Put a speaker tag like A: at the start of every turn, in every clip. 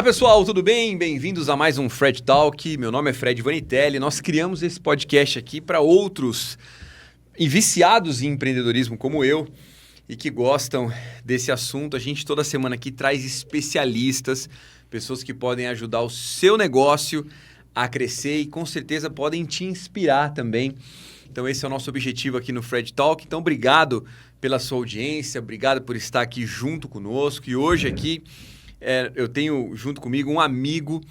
A: Fala pessoal, tudo bem? Bem-vindos a mais um Fred Talk. Meu nome é Fred Vanitelli. Nós criamos esse podcast aqui para outros viciados em empreendedorismo como eu e que gostam desse assunto. A gente toda semana aqui traz especialistas, pessoas que podem ajudar o seu negócio a crescer e com certeza podem te inspirar também. Então esse é o nosso objetivo aqui no Fred Talk. Então obrigado pela sua audiência, obrigado por estar aqui junto conosco. E hoje aqui eu tenho junto comigo um amigo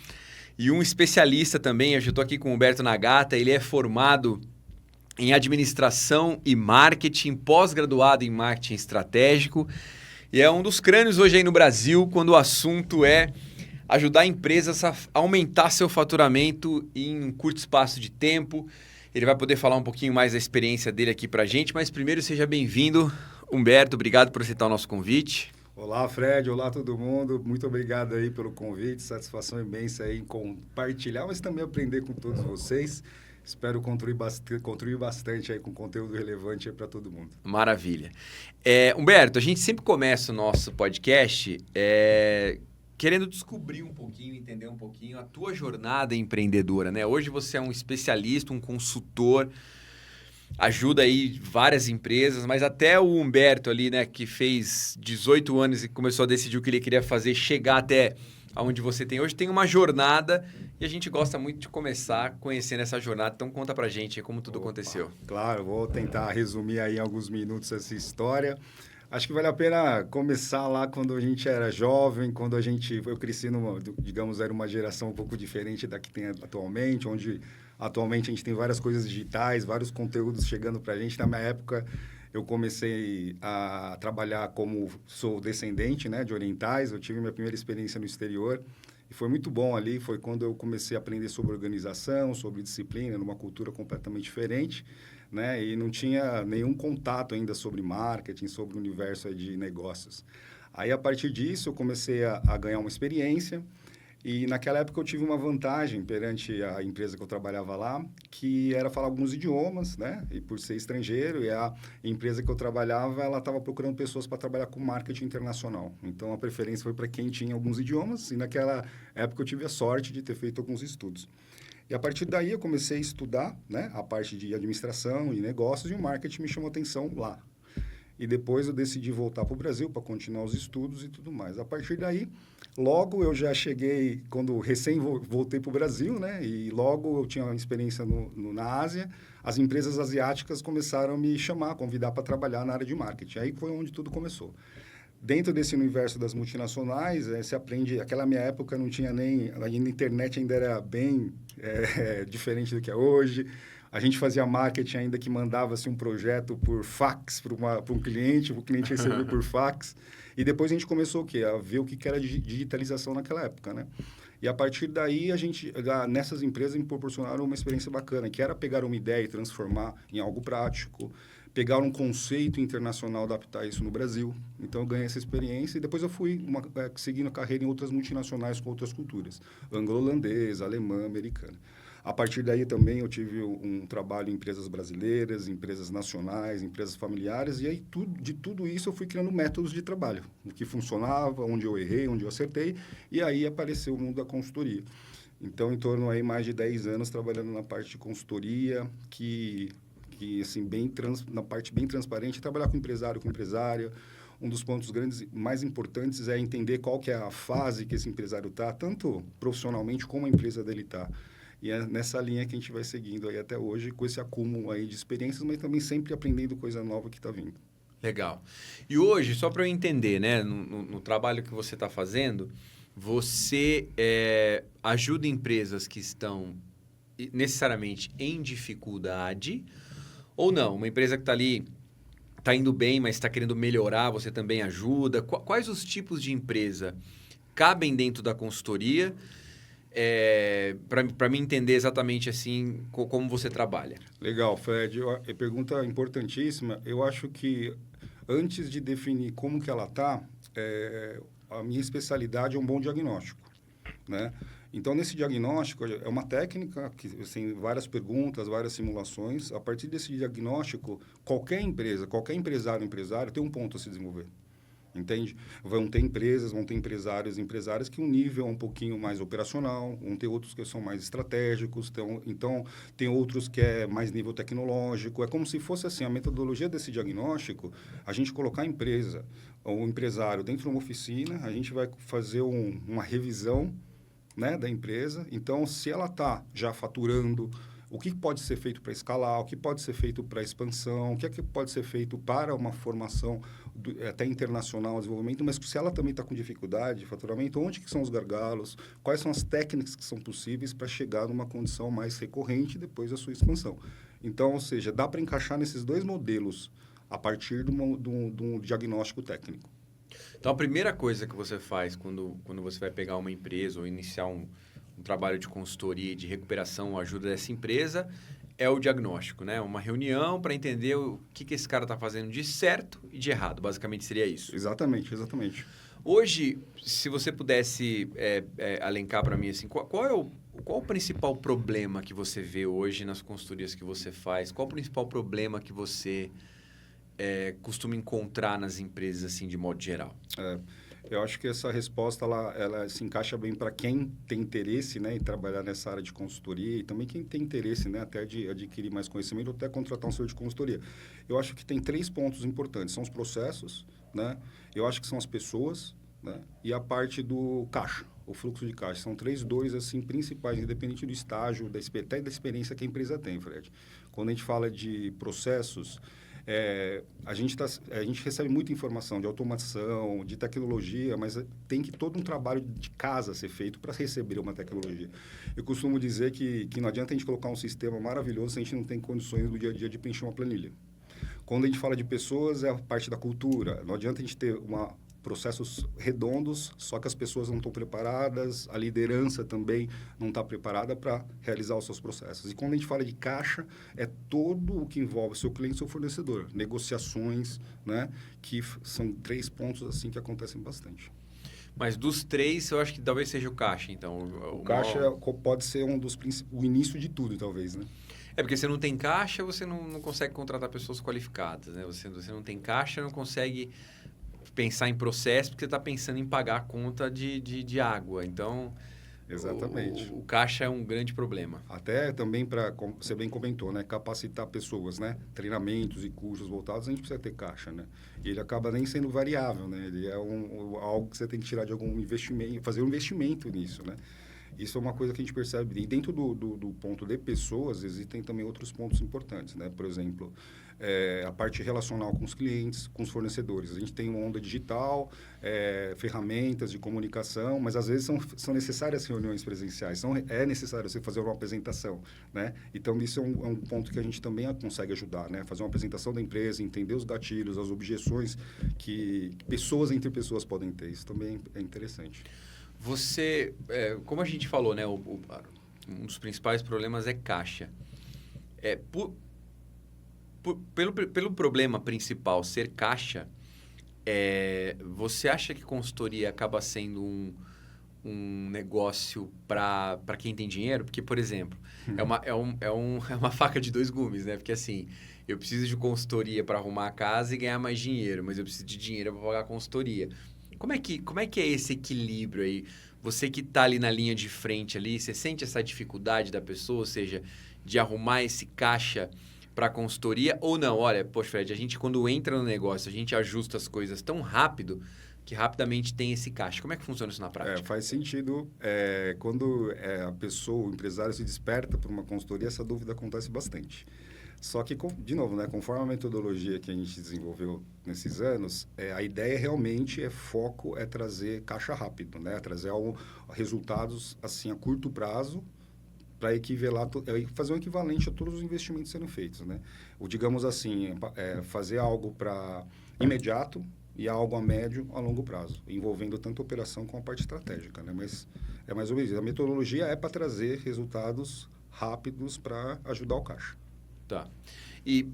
A: e um especialista também. Eu estou aqui com o Humberto Nagata. Ele é formado em administração e marketing, pós-graduado em marketing estratégico. E é um dos crânios hoje aí no Brasil quando o assunto é ajudar empresas a aumentar seu faturamento em um curto espaço de tempo. Ele vai poder falar um pouquinho mais da experiência dele aqui para a gente, mas primeiro seja bem-vindo, Humberto. Obrigado por aceitar o nosso convite.
B: Olá, Fred. Olá, todo mundo. Muito obrigado aí pelo convite. Satisfação imensa aí em compartilhar, mas também aprender com todos vocês. Espero contribuir bastante aí com conteúdo relevante para todo mundo.
A: Maravilha. Humberto, a gente sempre começa o nosso podcast querendo descobrir um pouquinho, entender um pouquinho a tua jornada empreendedora, né? Hoje você é um especialista, um consultor, ajuda aí várias empresas, mas até o Humberto ali, né, que fez 18 anos e começou a decidir o que ele queria fazer, chegar até onde você tem hoje, tem uma jornada e a gente gosta muito de começar conhecendo essa jornada. Então conta pra gente como tudo aconteceu.
B: Claro, vou tentar resumir aí em alguns minutos essa história. Acho que vale a pena começar lá quando a gente era jovem, eu cresci era uma geração um pouco diferente da que tem atualmente, onde atualmente a gente tem várias coisas digitais, vários conteúdos chegando para a gente. Na minha época, eu comecei a trabalhar sou descendente, né, de orientais, eu tive minha primeira experiência no exterior e foi muito bom ali, foi quando eu comecei a aprender sobre organização, sobre disciplina, numa cultura completamente diferente, né, e não tinha nenhum contato ainda sobre marketing, sobre o universo de negócios. Aí, a partir disso, eu comecei a ganhar uma experiência. E naquela época eu tive uma vantagem perante a empresa que eu trabalhava lá, que era falar alguns idiomas, né? E por ser estrangeiro, e a empresa que eu trabalhava, ela estava procurando pessoas para trabalhar com marketing internacional. Então, a preferência foi para quem tinha alguns idiomas, e naquela época eu tive a sorte de ter feito alguns estudos. E a partir daí eu comecei a estudar, né, a parte de administração e negócios, e o marketing me chamou atenção lá. E depois eu decidi voltar para o Brasil para continuar os estudos e tudo mais. A partir daí, logo eu já cheguei, quando recém voltei para o Brasil, né? E logo eu tinha uma experiência na Ásia, as empresas asiáticas começaram a me chamar, convidar para trabalhar na área de marketing. Aí foi onde tudo começou. Dentro desse universo das multinacionais, se aprende... Aquela minha época não tinha nem... A internet ainda era bem diferente do que é hoje. A gente fazia marketing ainda que mandava-se um projeto por fax para um cliente, o cliente recebia por fax. E depois a gente começou a ver o que era digitalização naquela época, né? E a partir daí, nessas empresas me proporcionaram uma experiência bacana, que era pegar uma ideia e transformar em algo prático, pegar um conceito internacional, adaptar isso no Brasil. Então, eu ganhei essa experiência e depois eu fui seguindo a carreira em outras multinacionais com outras culturas, anglo-holandesa, alemã, americana. A partir daí também eu tive um trabalho em empresas brasileiras, empresas nacionais, empresas familiares, e aí de tudo isso eu fui criando métodos de trabalho, o que funcionava, onde eu errei, onde eu acertei, e aí apareceu o mundo da consultoria. Então, em torno aí mais de 10 anos trabalhando na parte de consultoria, que assim, na parte bem transparente, trabalhar com empresário, com empresária. Um dos pontos mais importantes é entender qual que é a fase que esse empresário está, tanto profissionalmente como a empresa dele está. E é nessa linha que a gente vai seguindo aí até hoje, com esse acúmulo aí de experiências, mas também sempre aprendendo coisa nova que está vindo.
A: Legal. E hoje, só para eu entender, né, no trabalho que você está fazendo, você ajuda empresas que estão necessariamente em dificuldade ou não? Uma empresa que está ali, está indo bem, mas está querendo melhorar, você também ajuda? Quais os tipos de empresa cabem dentro da consultoria? Para mim entender exatamente assim como você trabalha.
B: Legal, Fred. Pergunta importantíssima. Eu acho que antes de definir como que ela está, a minha especialidade é um bom diagnóstico, né? Então, nesse diagnóstico, é uma técnica que tem várias perguntas, várias simulações. A partir desse diagnóstico, qualquer empresa, qualquer empresário tem um ponto a se desenvolver. Entende? Vão ter empresas, vão ter empresárias que um nível é um pouquinho mais operacional, vão ter outros que são mais estratégicos, então tem outros que é mais nível tecnológico. É como se fosse assim, a metodologia desse diagnóstico, a gente colocar a empresa ou o empresário dentro de uma oficina, a gente vai fazer uma revisão, né, da empresa. Então, se ela está já faturando, o que pode ser feito para escalar, o que pode ser feito para expansão, o que é que pode ser feito para uma formação até internacional, desenvolvimento, mas se ela também está com dificuldade de faturamento, onde que são os gargalos, quais são as técnicas que são possíveis para chegar numa condição mais recorrente depois da sua expansão. Então, ou seja, dá para encaixar nesses dois modelos a partir de um diagnóstico técnico.
A: Então, a primeira coisa que você faz quando você vai pegar uma empresa ou iniciar um trabalho de consultoria, de recuperação ou ajuda dessa empresa, é o diagnóstico, né? Uma reunião para entender o que esse cara está fazendo de certo e de errado. Basicamente, seria isso.
B: Exatamente, exatamente.
A: Hoje, se você pudesse alencar para mim, assim, qual é o principal problema que você vê hoje nas consultorias que você faz? Qual o principal problema que você costuma encontrar nas empresas, assim, de modo geral?
B: Eu acho que essa resposta ela se encaixa bem para quem tem interesse, né, em trabalhar nessa área de consultoria e também quem tem interesse, né, até de adquirir mais conhecimento ou até contratar um serviço de consultoria. Eu acho que tem 3 pontos importantes. São os processos, né? Eu acho que são as pessoas, né? E a parte do caixa, o fluxo de caixa. São 3 dores assim, principais, independente do estágio, até da experiência que a empresa tem, Fred. Quando a gente fala de processos, a gente recebe muita informação de automação, de tecnologia, mas tem que todo um trabalho de casa ser feito para receber uma tecnologia. Eu costumo dizer que não adianta a gente colocar um sistema maravilhoso se a gente não tem condições do dia a dia de preencher uma planilha. Quando a gente fala de pessoas, é a parte da cultura. Não adianta a gente ter processos redondos, só que as pessoas não estão preparadas, a liderança também não está preparada para realizar os seus processos. E quando a gente fala de caixa, é todo o que envolve seu cliente e seu fornecedor. Negociações, né? Que são 3 pontos assim que acontecem bastante.
A: Mas dos 3, eu acho que talvez seja o caixa, então.
B: O caixa pode ser o início de tudo, talvez, né?
A: Porque você não tem caixa, você não consegue contratar pessoas qualificadas, né? Você não tem caixa, não consegue pensar em processo, porque você está pensando em pagar a conta de água. Então,
B: exatamente.
A: O caixa é um grande problema.
B: Até também para, como você bem comentou, né? Capacitar pessoas, né? Treinamentos e cursos voltados, a gente precisa ter caixa, né? E ele acaba nem sendo variável, né? Ele é algo que você tem que tirar de algum investimento, fazer um investimento nisso, né? Isso é uma coisa que a gente percebe. E dentro do ponto de pessoas, existem também outros pontos importantes, né? Por exemplo, a parte relacional com os clientes, com os fornecedores. A gente tem uma onda digital, ferramentas de comunicação, mas às vezes são necessárias reuniões presenciais. É necessário você fazer uma apresentação, né? Então, isso é um ponto que a gente também consegue ajudar, né? Fazer uma apresentação da empresa, entender os gatilhos, as objeções que pessoas entre pessoas podem ter. Isso também é interessante.
A: Você, como a gente falou, né? Um dos principais problemas é caixa. Pelo problema principal ser caixa, você acha que consultoria acaba sendo um negócio para quem tem dinheiro? Porque, por exemplo, é uma faca de 2 gumes, né? Porque assim, eu preciso de consultoria para arrumar a casa e ganhar mais dinheiro, mas eu preciso de dinheiro para pagar a consultoria. Como é que é esse equilíbrio aí? Você que está ali na linha de frente ali, você sente essa dificuldade da pessoa, ou seja, de arrumar esse caixa para a consultoria ou não? Olha, poxa, Fred, a gente quando entra no negócio, a gente ajusta as coisas tão rápido que rapidamente tem esse caixa. Como é que funciona isso na prática?
B: Faz sentido. Quando a pessoa, o empresário se desperta para uma consultoria, essa dúvida acontece bastante. Só que, de novo, né, conforme a metodologia que a gente desenvolveu nesses anos, a ideia realmente foco é trazer caixa rápido, né? Trazer resultados assim, a curto prazo para fazer um equivalente a todos os investimentos sendo feitos, né? Ou, digamos assim, fazer algo para imediato e algo a médio, a longo prazo, envolvendo tanto a operação como a parte estratégica, né? Mas é mais ou menos isso. A metodologia é para trazer resultados rápidos para ajudar o caixa.
A: Tá. E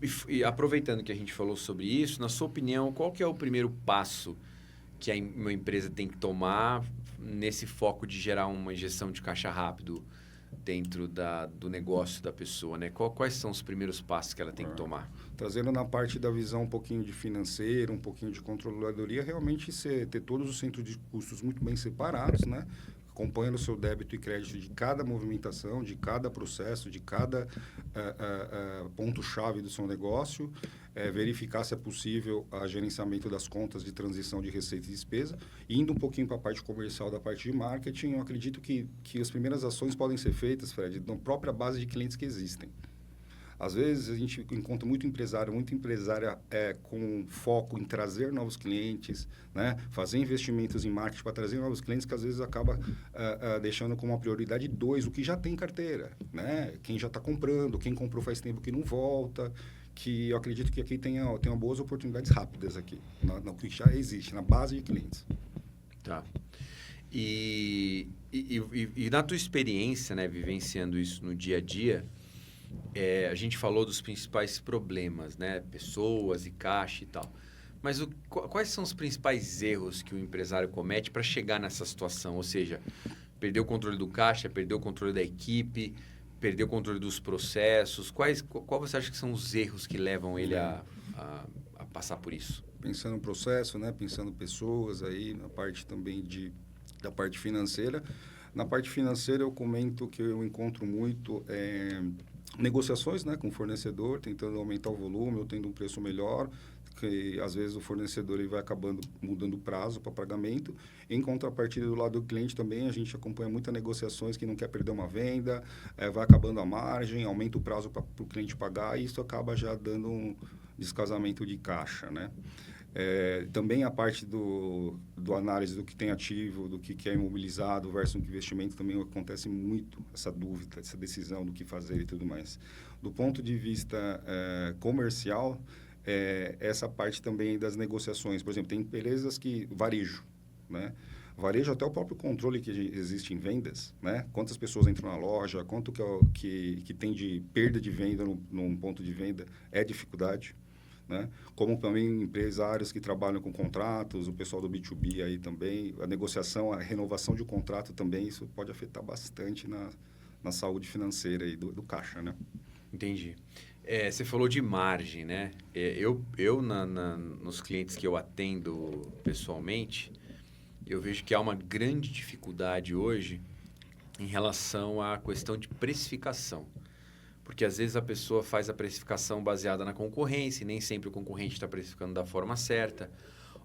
A: aproveitando que a gente falou sobre isso, na sua opinião, qual que é o primeiro passo que uma empresa tem que tomar nesse foco de gerar uma injeção de caixa rápido? dentro do negócio da pessoa, né? Quais são os primeiros passos que ela tem que tomar?
B: Trazendo na parte da visão um pouquinho de financeiro, um pouquinho de controladoria, realmente ter todos os centros de custos muito bem separados, né? Acompanhando o seu débito e crédito de cada movimentação, de cada processo, de cada ponto-chave do seu negócio, verificar se é possível o gerenciamento das contas de transição de receita e despesa. Indo um pouquinho para a parte comercial, da parte de marketing, eu acredito que as primeiras ações podem ser feitas, Fred, na própria base de clientes que existem. Às vezes, a gente encontra muita empresária com foco em trazer novos clientes, né? Fazer investimentos em marketing para trazer novos clientes, que às vezes acaba deixando como uma prioridade 2 o que já tem em carteira, né? Quem já está comprando, quem comprou faz tempo que não volta, que eu acredito que aqui tenha boas oportunidades rápidas aqui, no que já existe, na base de clientes.
A: Tá. E na tua experiência, né, vivenciando isso no dia a dia, a gente falou dos principais problemas, né? Pessoas e caixa e tal. Mas quais são os principais erros que o empresário comete para chegar nessa situação? Ou seja, perder o controle do caixa, perder o controle da equipe, perder o controle dos processos. Qual você acha que são os erros que levam ele a passar por isso?
B: Pensando no processo, né? Pensando pessoas aí, na parte também da parte financeira. Na parte financeira, eu comento que eu encontro muito negociações, né, com o fornecedor, tentando aumentar o volume ou tendo um preço melhor, que às vezes o fornecedor ele vai acabando mudando o prazo para pagamento. Em contrapartida, do lado do cliente também, a gente acompanha muitas negociações que não quer perder uma venda, vai acabando a margem, aumenta o prazo para o cliente pagar, e isso acaba já dando um descasamento de caixa, né? Também a parte do análise do que tem ativo, do que é imobilizado versus investimento, também acontece muito essa dúvida, essa decisão do que fazer e tudo mais. Do ponto de vista comercial, essa parte também das negociações. Por exemplo, tem empresas que varejo, né? Varejo, até o próprio controle que existe em vendas, né? Quantas pessoas entram na loja, quanto que tem de perda de venda num ponto de venda é dificuldade, né? Como também empresários que trabalham com contratos, o pessoal do B2B aí também, a negociação, a renovação de contrato também, isso pode afetar bastante na saúde financeira aí do caixa, né?
A: Entendi. Você falou de margem, né? Nos clientes que eu atendo pessoalmente, eu vejo que há uma grande dificuldade hoje em relação à questão de precificação. Porque às vezes a pessoa faz a precificação baseada na concorrência e nem sempre o concorrente está precificando da forma certa.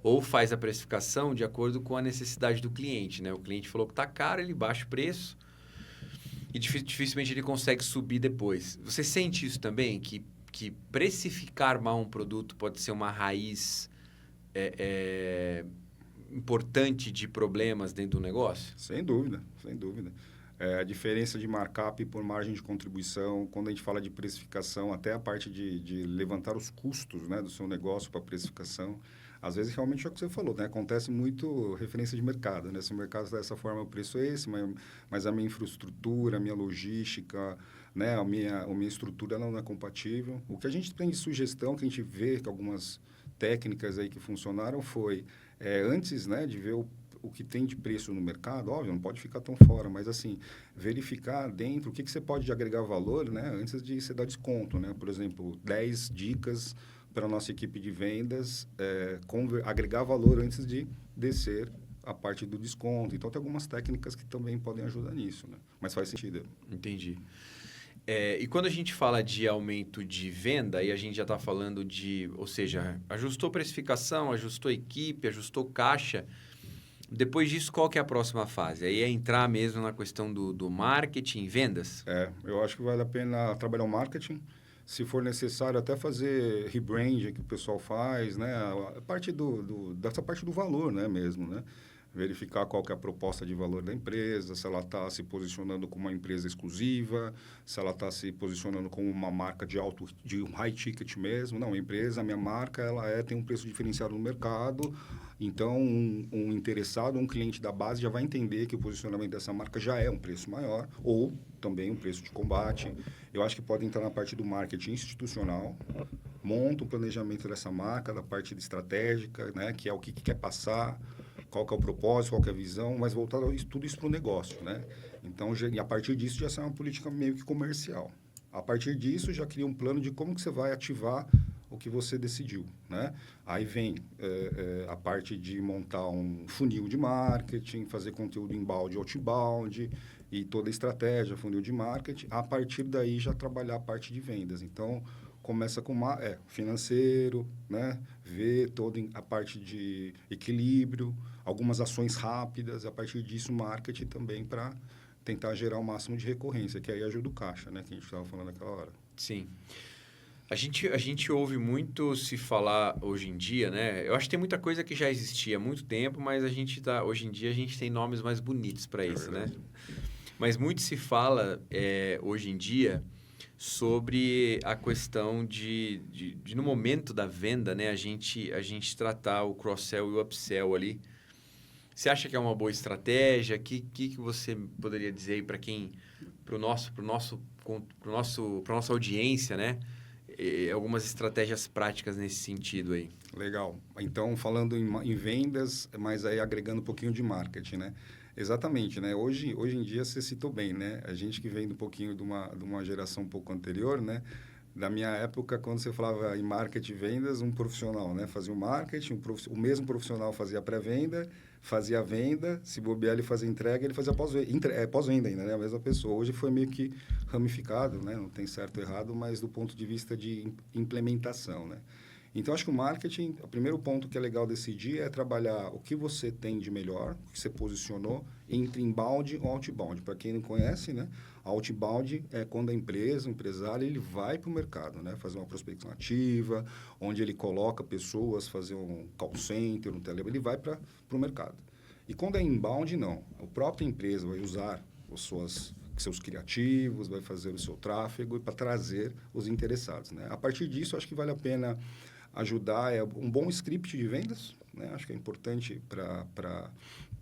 A: Ou faz a precificação de acordo com a necessidade do cliente, né? O cliente falou que está caro, ele baixa o preço e dificilmente ele consegue subir depois. Você sente isso também? Que precificar mal um produto pode ser uma raiz importante de problemas dentro do negócio?
B: Sem dúvida, sem dúvida. A diferença de markup por margem de contribuição, quando a gente fala de precificação, até a parte de levantar os custos, né, do seu negócio para precificação, às vezes realmente é o que você falou, né? Acontece muito referência de mercado, né? Se o mercado está dessa forma, o preço é esse, mas a minha infraestrutura, a minha logística, né, a minha estrutura não é compatível. O que a gente tem de sugestão, que a gente vê que algumas técnicas aí que funcionaram foi, antes, né, de ver o que tem de preço no mercado, óbvio, não pode ficar tão fora, mas assim, verificar dentro o que você pode agregar valor, né, antes de você dar desconto, né? Por exemplo, 10 dicas para a nossa equipe de vendas, agregar valor antes de descer a parte do desconto. Então, tem algumas técnicas que também podem ajudar nisso, né? Mas faz sentido.
A: Entendi. E quando a gente fala de aumento de venda, aí a gente já está falando ou seja, ajustou precificação, ajustou equipe, ajustou caixa. Depois disso, qual que é a próxima fase? Aí é entrar mesmo na questão do marketing, vendas?
B: Eu acho que vale a pena trabalhar o marketing. Se for necessário, até fazer rebranding que o pessoal faz, né? A parte dessa parte do valor, né, mesmo, né? Verificar qual que é a proposta de valor da empresa, se ela está se posicionando como uma empresa exclusiva, se ela está se posicionando como uma marca de um high ticket mesmo. Não, a empresa, a minha marca, ela tem um preço diferenciado no mercado. Então, um interessado, um cliente da base já vai entender que o posicionamento dessa marca já é um preço maior ou também um preço de combate. Eu acho que pode entrar na parte do marketing institucional, monta um planejamento dessa marca, da parte estratégica, né, que é o que quer passar, qual que é o propósito, qual que é a visão, mas voltado tudo isso para o negócio, né? Então, e a partir disso, já sai uma política meio que comercial. A partir disso, já cria um plano de como que você vai ativar o que você decidiu, né? Aí vem a parte de montar um funil de marketing, fazer conteúdo inbound e outbound, e toda a estratégia, funil de marketing. A partir daí, já trabalhar a parte de vendas. Então, começa com financeiro, né? Ver toda a parte de equilíbrio, algumas ações rápidas. A partir disso, marketing também para tentar gerar o máximo de recorrência, que aí ajuda o caixa, né? Que a gente estava falando naquela hora.
A: Sim. A gente ouve muito se falar hoje em dia, né? Eu acho que tem muita coisa que já existia há muito tempo, mas hoje em dia a gente tem nomes mais bonitos para isso, né? Mas muito se fala hoje em dia sobre a questão de no momento da venda, né? A gente tratar o cross-sell e o upsell ali. Você acha que é uma boa estratégia? O que você poderia dizer aí para nossa audiência, né? Algumas estratégias práticas nesse sentido aí.
B: Legal. Então, falando em vendas, mas aí agregando um pouquinho de marketing, né? Exatamente, né? Hoje em dia, você citou bem, né? A gente que vem um pouquinho de uma geração um pouco anterior, né? Da minha época, quando você falava em marketing e vendas, um profissional, né? Fazia o marketing, o mesmo profissional fazia a pré-venda, fazia a venda, se bobear ele fazia entrega, ele fazia pós-venda ainda, né? A mesma pessoa. Hoje foi meio que ramificado, né? Não tem certo ou errado, mas do ponto de vista de implementação, né? Então, acho que o marketing, o primeiro ponto que é legal decidir é trabalhar o que você tem de melhor, o que você posicionou, entre inbound ou outbound. Para quem não conhece, né? Outbound é quando a empresa, o empresário, ele vai para o mercado, né? Fazer uma prospecção ativa, onde ele coloca pessoas, fazer um call center, um telefone, ele vai para o mercado. E quando é inbound, não. A própria empresa vai usar seus criativos, vai fazer o seu tráfego para trazer os interessados, né? A partir disso, acho que vale a pena ajudar um bom script de vendas, né? Acho que é importante para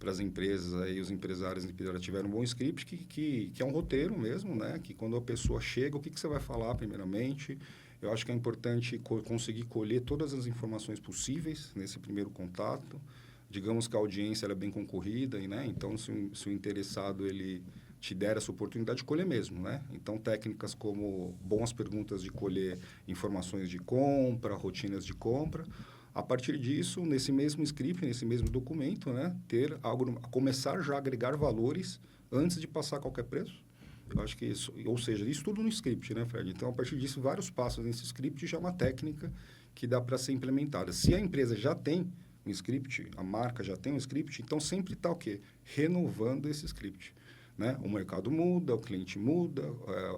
B: as empresas aí, os empresários tiverem um bom script que é um roteiro mesmo, né? Que quando a pessoa chega, o que você vai falar primeiramente? Eu acho que é importante conseguir colher todas as informações possíveis nesse primeiro contato. Digamos que a audiência ela é bem concorrida, né? Então, se o interessado ele te der essa oportunidade de colher mesmo, né? Então, técnicas como boas perguntas de colher informações de compra, rotinas de compra. A partir disso, nesse mesmo script, nesse mesmo documento, né? Começar já a agregar valores antes de passar qualquer preço. Eu acho que isso, ou seja, isso tudo no script, né, Fred? Então, a partir disso, vários passos nesse script já é uma técnica que dá para ser implementada. Se a empresa já tem um script, a marca já tem um script, então sempre está o quê? Renovando esse script. Né? O mercado muda, o cliente muda,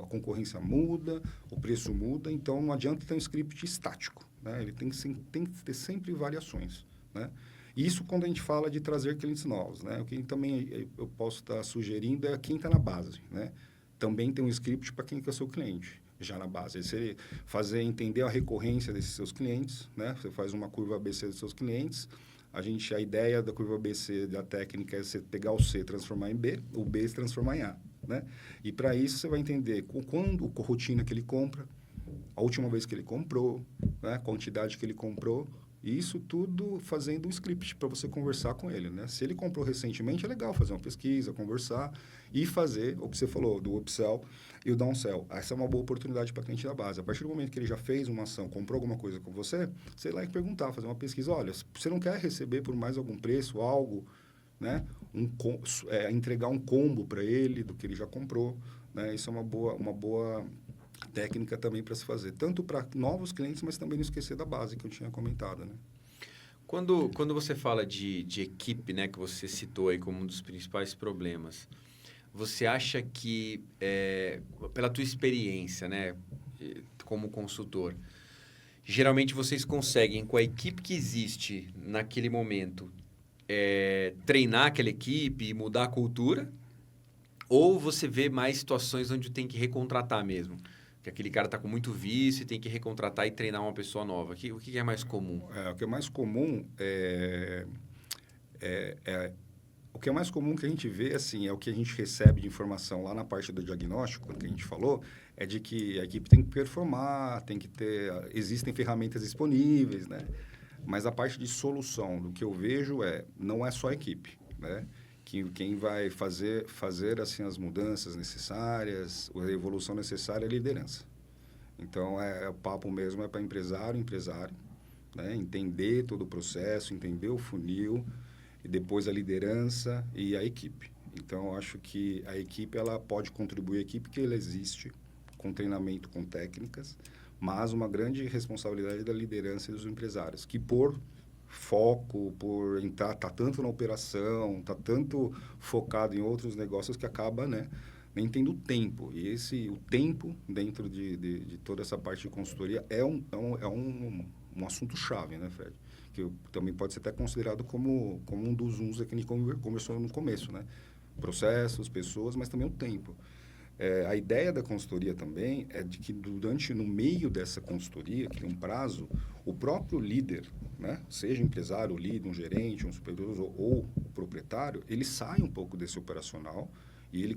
B: a concorrência muda, o preço muda, então não adianta ter um script estático, né? Ele tem que ter sempre variações, né? Isso quando a gente fala de trazer clientes novos, né? O que também eu posso estar sugerindo é quem está na base, né? Também tem um script para quem é o seu cliente, já na base. Você fazer entender a recorrência desses seus clientes, né? Você faz uma curva ABC dos seus clientes. A ideia da curva ABC, da técnica, é você pegar o C, transformar em B, o B se transformar em A, né? E para isso, você vai entender a rotina que ele compra, a última vez que ele comprou, né? A quantidade que ele comprou, e isso tudo fazendo um script para você conversar com ele, né? Se ele comprou recentemente, é legal fazer uma pesquisa, conversar e fazer o que você falou, do upsell e o downsell. Essa é uma boa oportunidade para cliente da base. A partir do momento que ele já fez uma ação, comprou alguma coisa com você, você ir lá e perguntar, fazer uma pesquisa. Olha, você não quer receber por mais algum preço, algo, né? Entregar um combo para ele do que ele já comprou, né? Isso é uma boa técnica também para se fazer, tanto para novos clientes, mas também não esquecer da base que eu tinha comentado, né?
A: Quando você fala de equipe, né, que você citou aí como um dos principais problemas, você acha que, pela tua experiência, né, como consultor, geralmente vocês conseguem, com a equipe que existe naquele momento, treinar aquela equipe e mudar a cultura? Ou você vê mais situações onde tem que recontratar mesmo? Que aquele cara está com muito vício e tem que recontratar e treinar uma pessoa nova. O que é mais comum?
B: O que é mais comum o que é mais comum que a gente vê, assim, é o que a gente recebe de informação lá na parte do diagnóstico, que a gente falou, é de que a equipe tem que performar, existem ferramentas disponíveis, né? Mas a parte de solução, do que eu vejo não é só a equipe, né? Quem vai fazer assim, as mudanças necessárias, a evolução necessária é a liderança. Então, o papo mesmo é para empresário, né? Entender todo o processo, entender o funil, e depois a liderança e a equipe. Então, eu acho que a equipe ela pode contribuir, a equipe que ela existe, com treinamento, com técnicas, mas uma grande responsabilidade da liderança e dos empresários, que por foco, por estar tá tanto na operação, tá tanto focado em outros negócios que acaba, né, nem tendo tempo. E o tempo dentro de toda essa parte de consultoria é um assunto-chave, né, Fred? Que também pode ser até considerado como um dos que a gente conversou no começo, né? Processos, pessoas, mas também o tempo. A ideia da consultoria também é de que no meio dessa consultoria, que tem um prazo, o próprio líder, né, seja empresário, líder, um gerente, um supervisor ou o proprietário, ele sai um pouco desse operacional e ele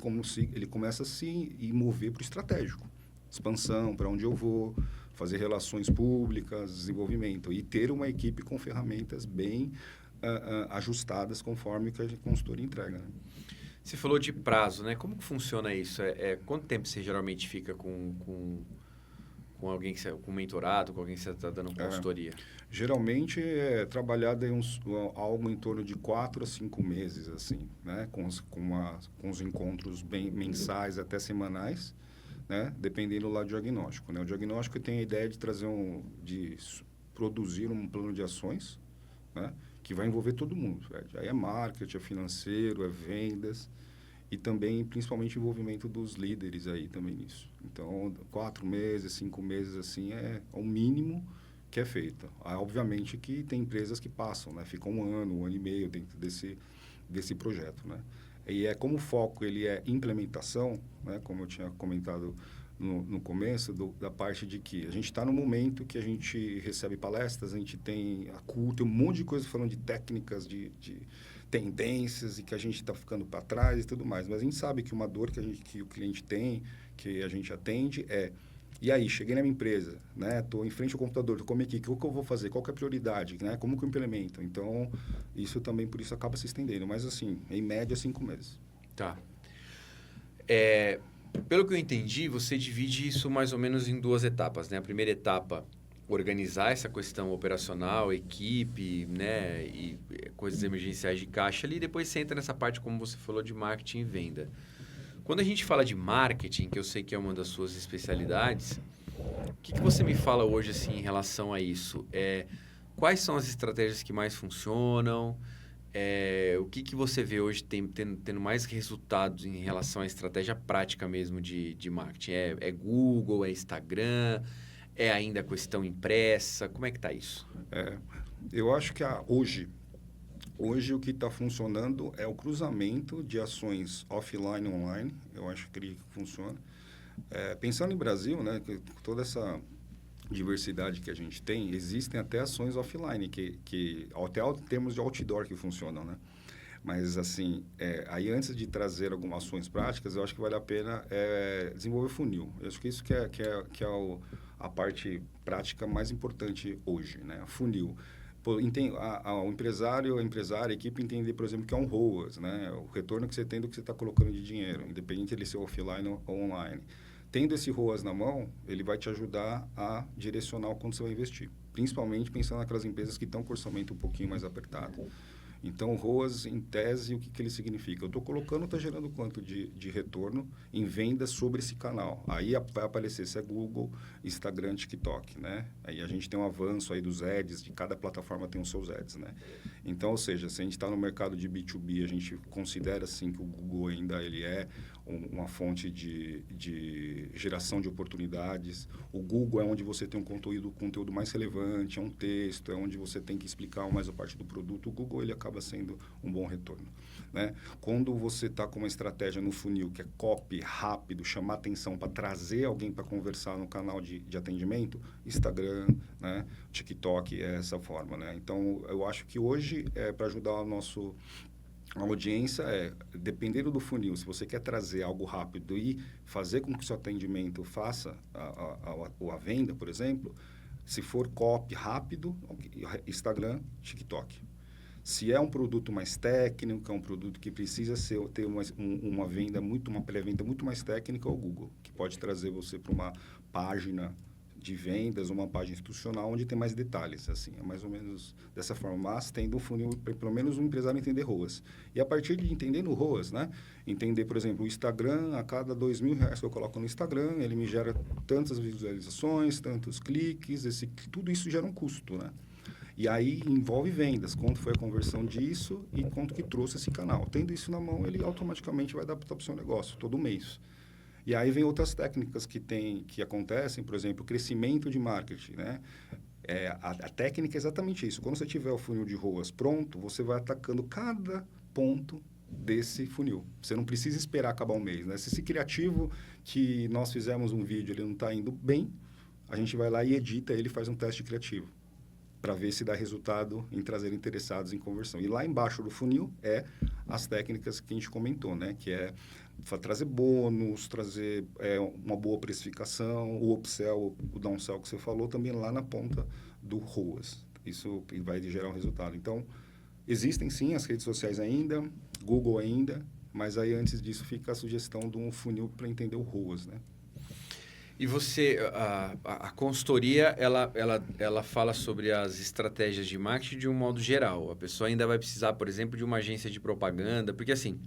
B: começa a se mover para o estratégico. Expansão, para onde eu vou, fazer relações públicas, desenvolvimento e ter uma equipe com ferramentas bem ajustadas conforme que a consultoria entrega, né?
A: Você falou de prazo, né? Como que funciona isso? Quanto tempo você geralmente fica com alguém, com mentorado, com alguém que você está dando consultoria?
B: Geralmente é trabalhado em algo em torno de 4 a 5 meses, assim, né? Com os encontros bem mensais até semanais, né? Dependendo lá do diagnóstico, né? O diagnóstico tem a ideia de de produzir um plano de ações, né? Que vai envolver todo mundo, Fred. Aí é marketing, é financeiro, é vendas e também, principalmente, envolvimento dos líderes aí também nisso. Então, 4 meses, 5 meses, assim, é o mínimo que é feito. Obviamente que tem empresas que passam, né? Ficam um ano e meio dentro desse projeto, né? E como o foco ele é implementação, né? Como eu tinha comentado no começo, da parte de que a gente está no momento que a gente recebe palestras, a gente tem tem um monte de coisa falando de técnicas, de tendências e que a gente está ficando para trás e tudo mais. Mas a gente sabe que uma dor que o cliente tem, que a gente atende e aí, cheguei na minha empresa, né? Estou em frente ao computador, estou como equipe, o que eu vou fazer? Qual que é a prioridade? Né? Como que eu implemento? Então, isso também, por isso, acaba se estendendo. Mas, assim, em média, 5 meses.
A: Tá. Pelo que eu entendi, você divide isso mais ou menos em 2 etapas, né? A primeira etapa, organizar essa questão operacional, equipe, né? E coisas emergenciais de caixa ali. Depois você entra nessa parte, como você falou, de marketing e venda. Quando a gente fala de marketing, que eu sei que é uma das suas especialidades, o que você me fala hoje assim, em relação a isso? Quais são as estratégias que mais funcionam? O que você vê hoje tendo mais resultados em relação à estratégia prática mesmo de marketing? É Google, é Instagram, é ainda a questão impressa? Como é que está isso?
B: Eu acho que Hoje o que está funcionando é o cruzamento de ações offline e online. Eu acho que funciona. Pensando em Brasil, né, que toda essa diversidade que a gente tem, existem até ações offline, que até em termos de outdoor que funcionam, né? Mas, assim, aí antes de trazer algumas ações práticas, eu acho que vale a pena desenvolver funil. Eu acho que isso que é a parte prática mais importante hoje, né? Funil. O empresário, a empresária, a equipe entender, por exemplo, que é um ROAS, né? O retorno que você tem do que você está colocando de dinheiro, independente de ser offline ou online. Tendo esse ROAS na mão, ele vai te ajudar a direcionar o quanto você vai investir. Principalmente pensando naquelas empresas que estão com orçamento um pouquinho mais apertado. Então, o ROAS, em tese, o que ele significa? Eu estou colocando, está gerando quanto de retorno em vendas sobre esse canal. Aí vai aparecer se é Google, Instagram, TikTok, né? Aí a gente tem um avanço aí dos ads, de cada plataforma tem os seus ads, né? Então, ou seja, se a gente está no mercado de B2B, a gente considera, sim, que o Google ainda ele é uma fonte de geração de oportunidades. O Google é onde você tem um conteúdo mais relevante, é um texto, é onde você tem que explicar mais a parte do produto. O Google ele acaba sendo um bom retorno, né? Quando você está com uma estratégia no funil que é copy, rápido, chamar atenção para trazer alguém para conversar no canal de atendimento, Instagram, né? TikTok é essa forma, né? Então, eu acho que hoje, para ajudar a audiência, dependendo do funil, se você quer trazer algo rápido e fazer com que o seu atendimento faça a venda, por exemplo, Se for copy rápido, Instagram, TikTok. Se é um produto mais técnico, é um produto que precisa ter uma venda uma pré-venda muito mais técnica, é o Google, que pode trazer você para uma página de vendas, uma página institucional onde tem mais detalhes, assim, é mais ou menos dessa forma, mas tendo um funil, pelo menos um empresário entender ROAS. E a partir de entendendo ROAS, né, entender, por exemplo, o Instagram, a cada R$2.000 que eu coloco no Instagram, ele me gera tantas visualizações, tantos cliques, tudo isso gera um custo, né? E aí envolve vendas, quanto foi a conversão disso e quanto que trouxe esse canal. Tendo isso na mão, ele automaticamente vai adaptar para o seu negócio, todo mês. E aí vem outras técnicas que acontecem, por exemplo, crescimento de marketing, né? A técnica é exatamente isso. Quando você tiver o funil de ROAS pronto, você vai atacando cada ponto desse funil. Você não precisa esperar acabar o mês, né? Se esse criativo que nós fizemos um vídeo, ele não está indo bem, a gente vai lá e edita ele, faz um teste criativo para ver se dá resultado em trazer interessados em conversão. E lá embaixo do funil as técnicas que a gente comentou, né? Que é trazer bônus, trazer uma boa precificação, o upsell, o downsell que você falou, também lá na ponta do ROAS. Isso vai gerar um resultado. Então, existem sim as redes sociais ainda, Google ainda, mas aí antes disso fica a sugestão de um funil para entender o ROAS, né?
A: E você, a consultoria, ela fala sobre as estratégias de marketing de um modo geral. A pessoa ainda vai precisar, por exemplo, de uma agência de propaganda, porque assim,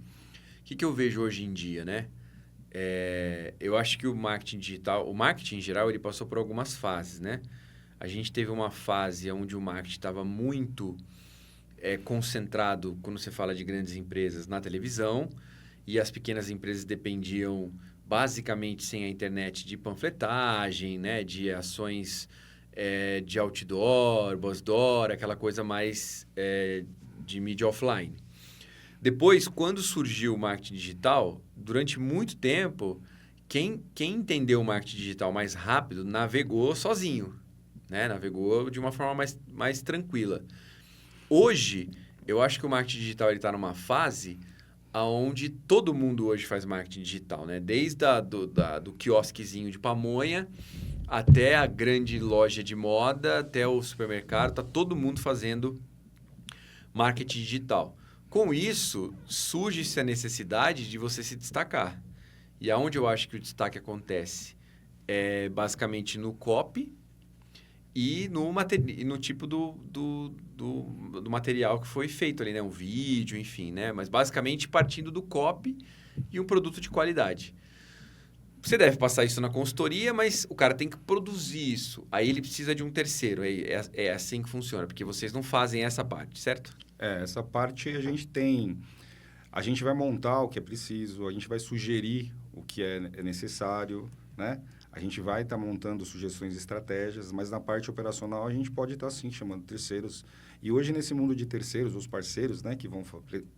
A: o que eu vejo hoje em dia, né? Eu acho que o marketing digital, o marketing em geral, ele passou por algumas fases, né? A gente teve uma fase onde o marketing estava muito concentrado, quando você fala de grandes empresas, na televisão, e as pequenas empresas dependiam basicamente sem a internet de panfletagem, né? De ações de outdoor, buzzdoor, aquela coisa mais de mídia offline. Depois, quando surgiu o marketing digital, durante muito tempo, quem entendeu o marketing digital mais rápido navegou sozinho, né? Navegou de uma forma mais tranquila. Hoje, eu acho que o marketing digital está numa fase onde todo mundo hoje faz marketing digital, né? Desde do quiosquezinho de pamonha até a grande loja de moda, até o supermercado, está todo mundo fazendo marketing digital. Com isso, surge essa necessidade de você se destacar. E aonde eu acho que o destaque acontece é basicamente no copy e no tipo do material que foi feito ali, né? Um vídeo, enfim, né? Mas basicamente partindo do copy e um produto de qualidade. Você deve passar isso na consultoria, mas o cara tem que produzir isso. Aí ele precisa de um terceiro. É assim que funciona, porque vocês não fazem essa parte, certo?
B: Essa parte a gente tem. A gente vai montar o que é preciso, a gente vai sugerir o que é necessário, né? A gente vai estar montando sugestões e estratégias, mas na parte operacional a gente pode estar, sim, chamando terceiros. E hoje, nesse mundo de terceiros, os parceiros, né, que vão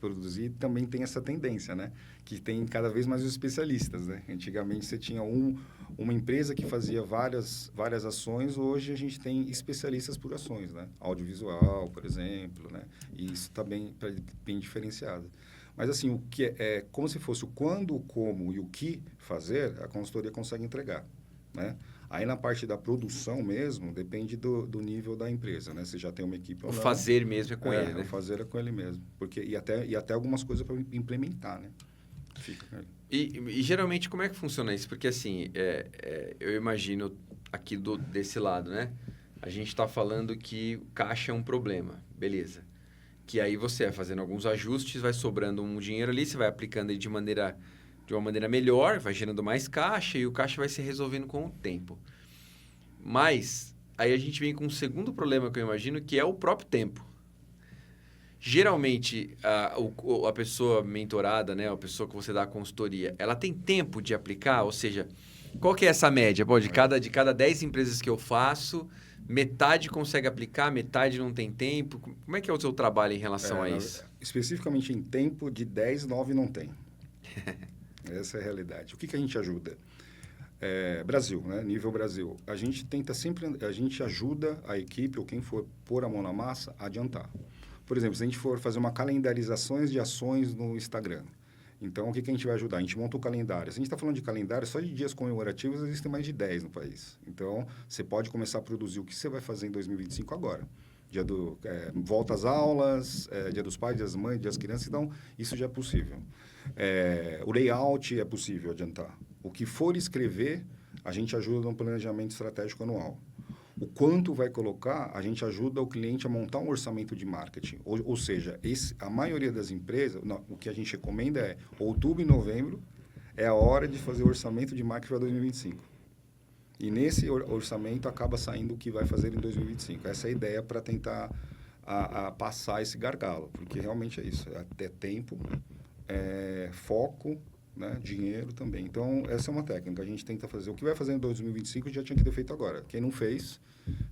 B: produzir, também tem essa tendência, né? Que tem cada vez mais os especialistas, né? Antigamente você tinha uma empresa que fazia várias ações, hoje a gente tem especialistas por ações, né? Audiovisual, por exemplo, né? E isso está bem diferenciado. Mas, assim, o que é como se fosse o quando, o como e o que fazer, a consultoria consegue entregar, né? Aí, na parte da produção mesmo, depende do nível da empresa, né? Você já tem uma equipe ou não.
A: O fazer mesmo é com ele, né?
B: O fazer é com ele mesmo. E até algumas coisas para implementar, né? Fica com ele.
A: E geralmente, como é que funciona isso? Porque, assim, eu imagino aqui desse lado, né? A gente está falando que o caixa é um problema, beleza. Que aí você vai fazendo alguns ajustes, vai sobrando um dinheiro ali, você vai aplicando ele de uma maneira melhor, vai gerando mais caixa e o caixa vai se resolvendo com o tempo. Mas aí a gente vem com um segundo problema que eu imagino, que é o próprio tempo. Geralmente, a pessoa mentorada, né, a pessoa que você dá a consultoria, ela tem tempo de aplicar? Ou seja, qual que é essa média? Pô, de cada 10 empresas que eu faço, metade consegue aplicar, metade não tem tempo. Como é que é o seu trabalho em relação a isso?
B: Especificamente em tempo, de 10, 9 não tem. Essa é a realidade. O que a gente ajuda? Brasil, né? Nível Brasil. A gente tenta sempre, a gente ajuda a equipe ou quem for pôr a mão na massa a adiantar. Por exemplo, se a gente for fazer uma calendarização de ações no Instagram, Então, o que a gente vai ajudar? A gente monta o calendário. Se a gente está falando de calendário, só de dias comemorativos existem mais de 10 no país. Então, você pode começar a produzir o que você vai fazer em 2025 agora. Volta às aulas, Dia dos Pais, Dia das Mães, Dia das Crianças. Então, isso já é possível. O layout é possível adiantar. O que for escrever, a gente ajuda no planejamento estratégico anual. O quanto vai colocar, a gente ajuda o cliente a montar um orçamento de marketing. Ou seja, a maioria das empresas, o que a gente recomenda é outubro e novembro é a hora de fazer o orçamento de marketing para 2025. E nesse orçamento acaba saindo o que vai fazer em 2025. Essa é a ideia para tentar passar esse gargalo, porque realmente é isso. É tempo, foco, né? Dinheiro também. Então, essa é uma técnica. A gente tenta fazer. O que vai fazer em 2025 já tinha que ter feito agora. Quem não fez,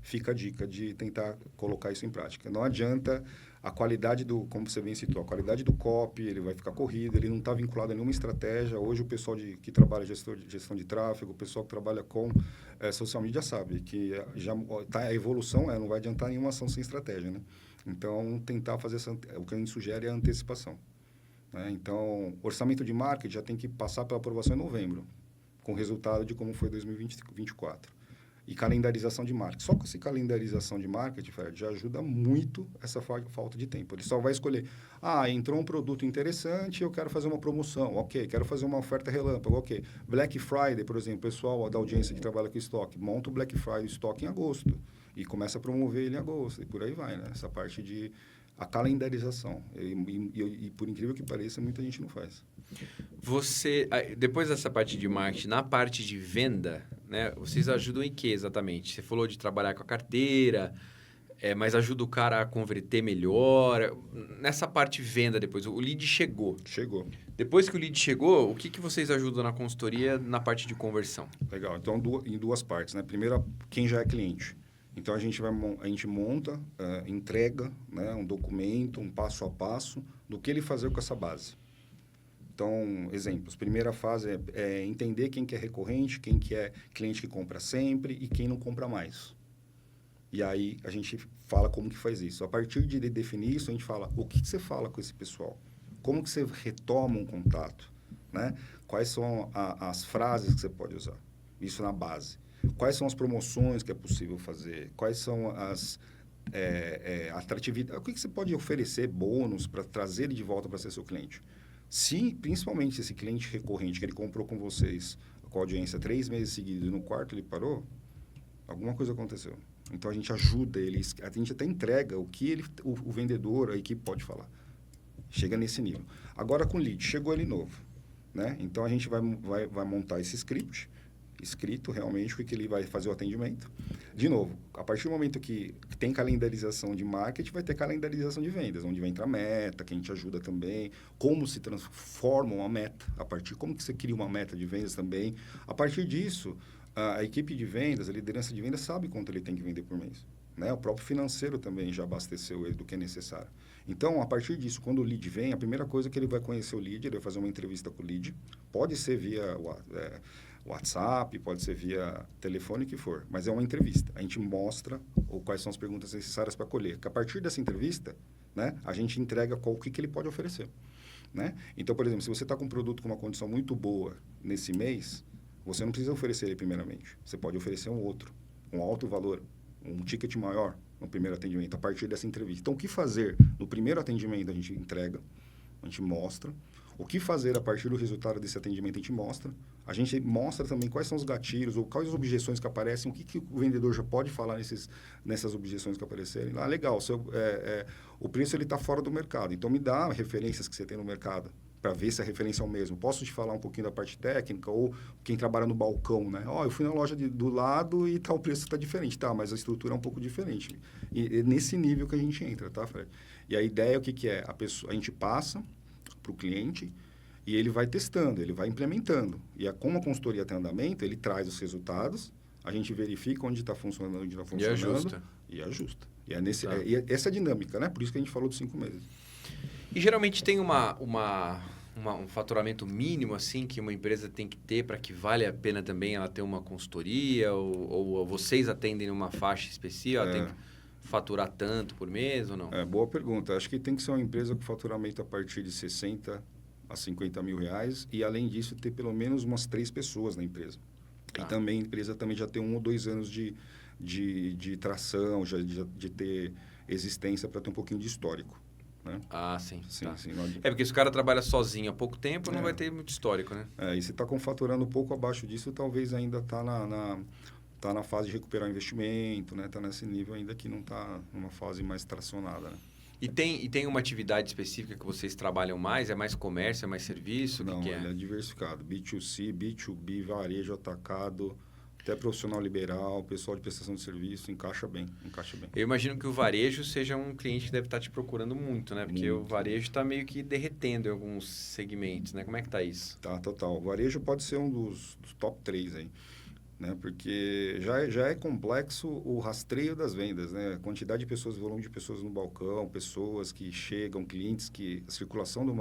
B: fica a dica de tentar colocar isso em prática. Não adianta a qualidade como você bem citou, a qualidade do copy, ele vai ficar corrido, ele não está vinculado a nenhuma estratégia. Hoje, o pessoal que trabalha gestão de tráfego, o pessoal que trabalha com social media sabe que a evolução não vai adiantar nenhuma ação sem estratégia, né? Então, tentar fazer o que a gente sugere é a antecipação. Então, orçamento de marketing já tem que passar pela aprovação em novembro, com o resultado de como foi 2024. E calendarização de marketing. Só com essa calendarização de marketing, Fred, já ajuda muito essa falta de tempo. Ele só vai escolher, entrou um produto interessante, eu quero fazer uma promoção, ok. Quero fazer uma oferta relâmpago, ok. Black Friday, por exemplo, o pessoal da audiência que trabalha com estoque, monta o Black Friday estoque em agosto e começa a promover ele em agosto. E por aí vai, né? Essa parte de a calendarização. E por incrível que pareça, muita gente não faz.
A: Você, depois dessa parte de marketing, na parte de venda, né, vocês ajudam em que exatamente? Você falou de trabalhar com a carteira, mas ajuda o cara a converter melhor. Nessa parte de venda depois, o lead chegou.
B: Chegou.
A: Depois que o lead chegou, o que vocês ajudam na consultoria na parte de conversão?
B: Legal. Então, em duas partes, né? Primeiro, quem já é cliente. Então, a gente monta, entrega, né, um documento, um passo a passo do que ele fazer com essa base. Então, exemplos. Primeira fase é entender quem que é recorrente, quem que é cliente que compra sempre e quem não compra mais. E aí, a gente fala como que faz isso. A partir de definir isso, a gente fala o que você fala com esse pessoal. Como que você retoma um contato, né? Quais são as frases que você pode usar. Isso na base. Quais são as promoções que é possível fazer? Quais são as atratividades? O que você pode oferecer bônus para trazer ele de volta para ser seu cliente? Principalmente esse cliente recorrente que ele comprou com vocês, com a audiência 3 meses seguidos e no quarto ele parou, alguma coisa aconteceu. Então, a gente ajuda ele, a gente até entrega o que o vendedor, a equipe pode falar. Chega nesse nível. Agora, com o lead, chegou ele novo, né? Então, a gente vai montar esse script, escrito realmente, o que ele vai fazer o atendimento. De novo, a partir do momento que tem calendarização de marketing, vai ter calendarização de vendas, onde vai entrar meta, que a gente ajuda também, como se transforma uma meta, como que você cria uma meta de vendas também. A partir disso, a equipe de vendas, a liderança de vendas sabe quanto ele tem que vender por mês. Né? O próprio financeiro também já abasteceu ele do que é necessário. Então, a partir disso, quando o lead vem, a primeira coisa que ele vai conhecer o lead, ele vai fazer uma entrevista com o lead, pode ser via WhatsApp, pode ser via telefone, o que for, mas é uma entrevista. A gente mostra quais são as perguntas necessárias para colher. Porque a partir dessa entrevista, né, a gente entrega o que ele pode oferecer. Né? Então, por exemplo, se você está com um produto com uma condição muito boa nesse mês, você não precisa oferecer ele primeiramente. Você pode oferecer um outro, um alto valor, um ticket maior no primeiro atendimento, a partir dessa entrevista. Então, o que fazer no primeiro atendimento, a gente entrega, a gente mostra. O que fazer a partir do resultado desse atendimento, a gente mostra. A gente mostra também quais são os gatilhos ou quais as objeções que aparecem, o que o vendedor já pode falar nessas objeções que aparecerem. Legal, o preço está fora do mercado, então me dá referências que você tem no mercado para ver se a referência é o mesmo. Posso te falar um pouquinho da parte técnica ou quem trabalha no balcão, né? Eu fui na loja do lado e o preço está diferente, mas a estrutura é um pouco diferente. E nesse nível que a gente entra, tá, Fred? E a ideia, o que é? A gente passa para o cliente e ele vai testando, ele vai implementando. E como a consultoria tem andamento, ele traz os resultados, a gente verifica onde está funcionando, onde não está funcionando. E ajusta. E essa é a dinâmica, né? Por isso que a gente falou dos 5 meses.
A: E geralmente tem um faturamento mínimo assim que uma empresa tem que ter para que vale a pena também ela ter uma consultoria ou vocês atendem numa faixa específica, ela tem que faturar tanto por mês ou não?
B: Boa pergunta. Acho que tem que ser uma empresa com faturamento a partir de 60 a R$50 mil, e além disso ter pelo menos umas 3 pessoas na empresa. E também a empresa também já tem 1 ou 2 anos de tração, de ter existência para ter um pouquinho de histórico. Né?
A: Sim.
B: Sim,
A: Tá.
B: sim.
A: Porque se o cara trabalha sozinho há pouco tempo, não vai ter muito histórico, né?
B: E se está faturando um pouco abaixo disso, talvez ainda está tá na fase de recuperar o investimento, né? Está nesse nível ainda que não está numa fase mais tracionada, né?
A: E tem uma atividade específica que vocês trabalham mais? É mais comércio, é mais serviço?
B: Não,
A: o que
B: ele é diversificado. B2C, B2B, varejo, atacado, até profissional liberal, pessoal de prestação de serviço, encaixa bem.
A: Eu imagino que o varejo seja um cliente que deve estar te procurando muito, né? Porque o varejo está meio que derretendo em alguns segmentos, né? Como é que está isso?
B: Tá, total. O varejo pode ser um dos top 3 aí. Né? Porque já é complexo o rastreio das vendas, né? A quantidade de pessoas, volume de pessoas no balcão, pessoas que chegam, clientes, que a circulação de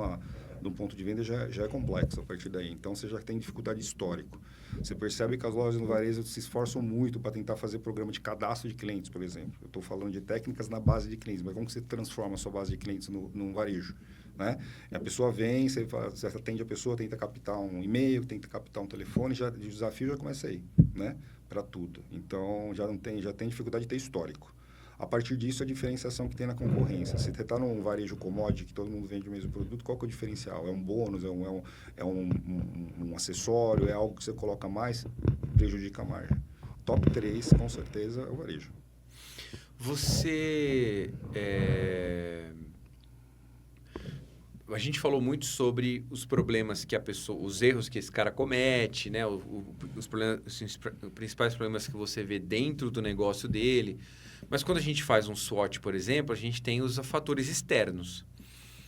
B: um ponto de venda já é complexo a partir daí. Então, você já tem dificuldade histórico. Você percebe que as lojas no varejo se esforçam muito para tentar fazer programa de cadastro de clientes, por exemplo. Eu estou falando de técnicas na base de clientes, mas como que você transforma a sua base de clientes num varejo? Né? E a pessoa vem, você atende a pessoa, tenta captar um e-mail, tenta captar um telefone, o desafio já começa aí, né? Para tudo. Então, já tem dificuldade de ter histórico. A partir disso, a diferenciação que tem na concorrência. Se você está num varejo commodity, que todo mundo vende o mesmo produto, qual que é o diferencial? É um bônus, é um acessório, é algo que você coloca mais, prejudica a margem. Top 3, com certeza, é o varejo.
A: A gente falou muito sobre os problemas que os erros que esse cara comete, né? Os principais problemas que você vê dentro do negócio dele. Mas quando a gente faz um SWOT, por exemplo, a gente tem os fatores externos.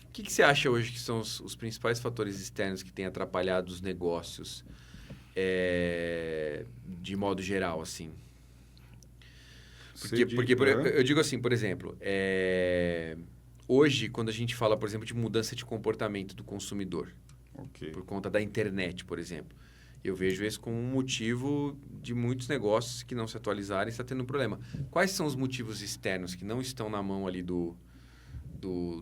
A: O que você acha hoje que são os principais fatores externos que têm atrapalhado os negócios de modo geral, assim? Porque eu digo assim, por exemplo, hoje, quando a gente fala, por exemplo, de mudança de comportamento do consumidor, por conta da internet, por exemplo, eu vejo isso como um motivo de muitos negócios que não se atualizarem está tendo um problema. Quais são os motivos externos que não estão na mão ali do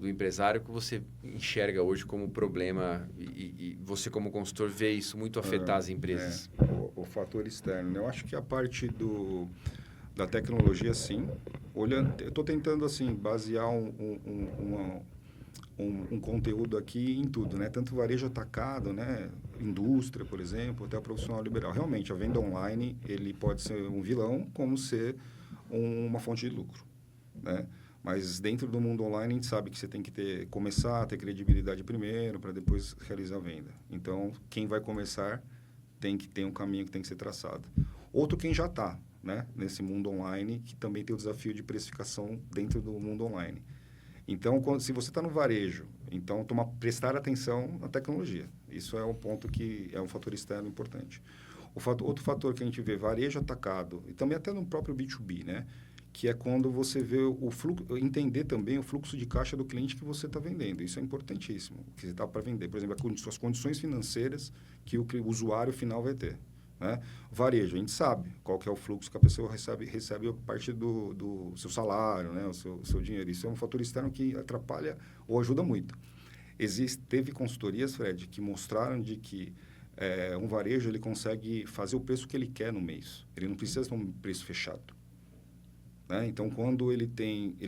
A: empresário que você enxerga hoje como problema e você, como consultor, vê isso muito afetar as empresas?
B: O fator externo. Eu acho que a parte da tecnologia, sim. Eu estou tentando, assim, basear um conteúdo aqui em tudo, né? Tanto varejo atacado, né? Indústria, por exemplo, até o profissional liberal. Realmente, a venda online, ele pode ser um vilão, como ser uma fonte de lucro, né? Mas dentro do mundo online, a gente sabe que você tem que começar a ter credibilidade primeiro, para depois realizar a venda. Então, quem vai começar tem que ter um caminho que tem que ser traçado. Outro, quem já está, né, nesse mundo online, que também tem o desafio de precificação dentro do mundo online. Então, se você está no varejo, então prestar atenção na tecnologia. Isso é um ponto que é um fator externo importante. Outro fator que a gente vê, varejo atacado, e também até no próprio B2B, né, que é quando você vê o fluxo, entender também o fluxo de caixa do cliente que você está vendendo. Isso é importantíssimo, o que você está para vender. Por exemplo, as condições financeiras que o usuário final vai ter. Né? Varejo, a gente sabe qual que é o fluxo que a pessoa recebe a partir do seu salário, né? o seu dinheiro. Isso é um fator externo que atrapalha ou ajuda muito. Teve consultorias, Fred, que mostraram de que um varejo ele consegue fazer o preço que ele quer no mês. Ele não precisa ter um preço fechado. Né? Então, quando ele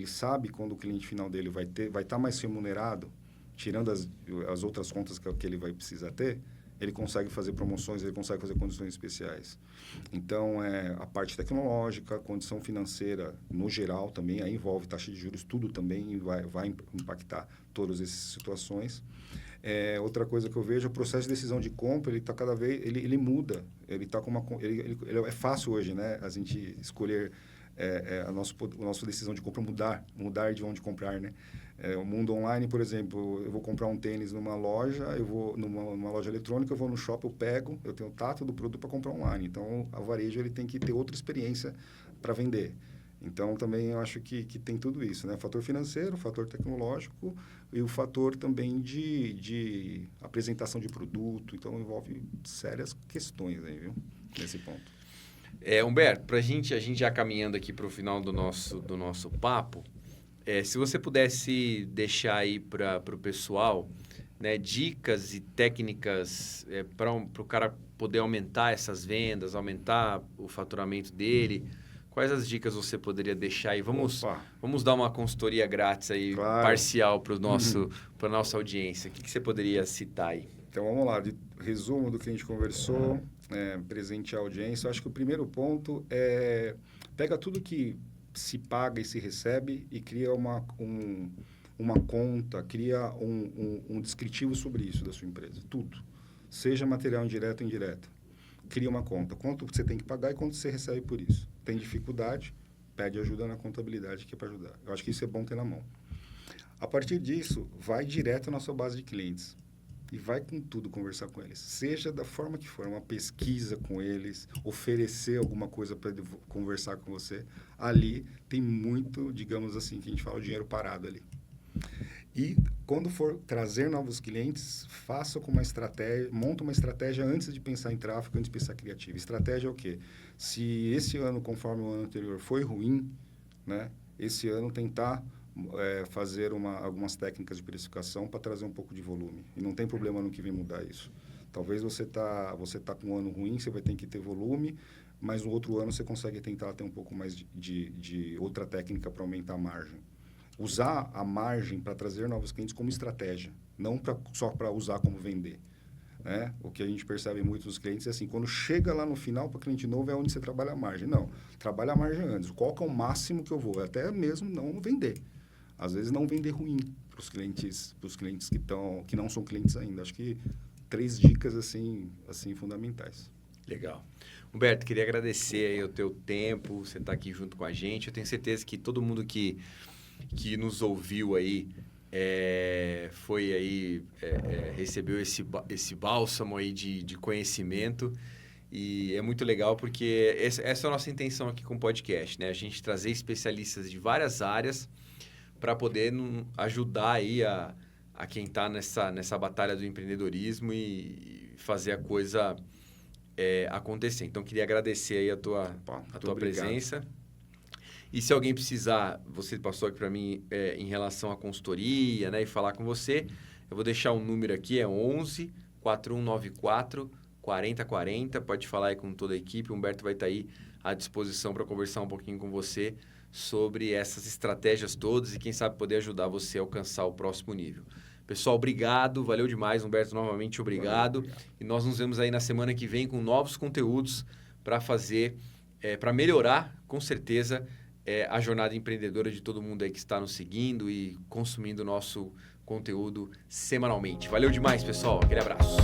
B: sabe quando o cliente final dele vai estar mais remunerado, tirando as outras contas que ele vai precisar ter, ele consegue fazer promoções, ele consegue fazer condições especiais. Então, a parte tecnológica, a condição financeira, no geral, também, aí envolve taxa de juros, tudo também vai impactar todas essas situações. Outra coisa que eu vejo, o processo de decisão de compra, ele está cada vez, ele muda. Ele está com é fácil hoje, né, a gente escolher a nossa decisão de compra mudar de onde comprar, né? O mundo online, por exemplo, eu vou comprar um tênis numa loja, eu vou numa loja eletrônica, eu vou no shopping, eu tenho o tato do produto para comprar online. Então, a varejo ele tem que ter outra experiência para vender. Então, também eu acho que tem tudo isso, né? O fator financeiro, o fator tecnológico e o fator também de apresentação de produto. Então, envolve sérias questões aí, viu? Nesse ponto.
A: Humberto, a gente já caminhando aqui para o final do nosso papo, se você pudesse deixar aí para o pessoal né, dicas e técnicas para o cara poder aumentar essas vendas, aumentar o faturamento dele, quais as dicas você poderia deixar aí? Vamos dar uma consultoria grátis aí, parcial para a nossa audiência. O que você poderia citar aí?
B: Então, vamos lá. De resumo do que a gente conversou, presentear a audiência. Eu acho que o primeiro ponto é pega tudo que se paga e se recebe e cria uma conta, cria um descritivo sobre isso da sua empresa. Tudo. Seja material indireto ou indireto. Cria uma conta. Quanto você tem que pagar e quanto você recebe por isso. Tem dificuldade, pede ajuda na contabilidade que é para ajudar. Eu acho que isso é bom ter na mão. A partir disso, vai direto na sua base de clientes. E vai com tudo conversar com eles. Seja da forma que for, uma pesquisa com eles, oferecer alguma coisa para conversar com você. Ali tem muito, digamos assim, que a gente fala, o dinheiro parado ali. E quando for trazer novos clientes, faça com uma estratégia, monta uma estratégia antes de pensar em tráfego, antes de pensar criativo. Estratégia é o quê? Se esse ano, conforme o ano anterior, foi ruim, né? Esse ano tentar fazer algumas técnicas de precificação para trazer um pouco de volume. E não tem problema no que vem mudar isso. Talvez você tá com um ano ruim, você vai ter que ter volume, mas no outro ano você consegue tentar ter um pouco mais de outra técnica para aumentar a margem. Usar a margem para trazer novos clientes como estratégia, não só para usar como vender. Né? O que a gente percebe muito dos clientes é assim, quando chega lá no final para cliente novo é onde você trabalha a margem. Não, trabalha a margem antes. Qual que é o máximo que eu vou? Até mesmo não vender. Às vezes não vender ruim para os clientes que não são clientes ainda. Acho que 3 dicas assim fundamentais.
A: Legal. Humberto, queria agradecer aí o teu tempo, você estar aqui junto com a gente. Eu tenho certeza que todo mundo que nos ouviu aí foi aí, recebeu esse bálsamo aí de conhecimento. E é muito legal porque essa é a nossa intenção aqui com o podcast, né? A gente trazer especialistas de várias áreas para poder ajudar aí a quem está nessa batalha do empreendedorismo e fazer a coisa acontecer. Então, queria agradecer aí a tua presença. E se alguém precisar, você passou aqui para mim em relação à consultoria, né, e falar com você, eu vou deixar um número aqui, é 11 4194 4040. Pode falar aí com toda a equipe. O Humberto vai estar aí à disposição para conversar um pouquinho com você sobre essas estratégias todas e quem sabe poder ajudar você a alcançar o próximo nível. Pessoal, obrigado, valeu demais, Humberto, novamente obrigado. E nós nos vemos aí na semana que vem com novos conteúdos para fazer, para melhorar, com certeza, a jornada empreendedora de todo mundo aí que está nos seguindo e consumindo o nosso conteúdo semanalmente. Valeu demais, pessoal, aquele abraço.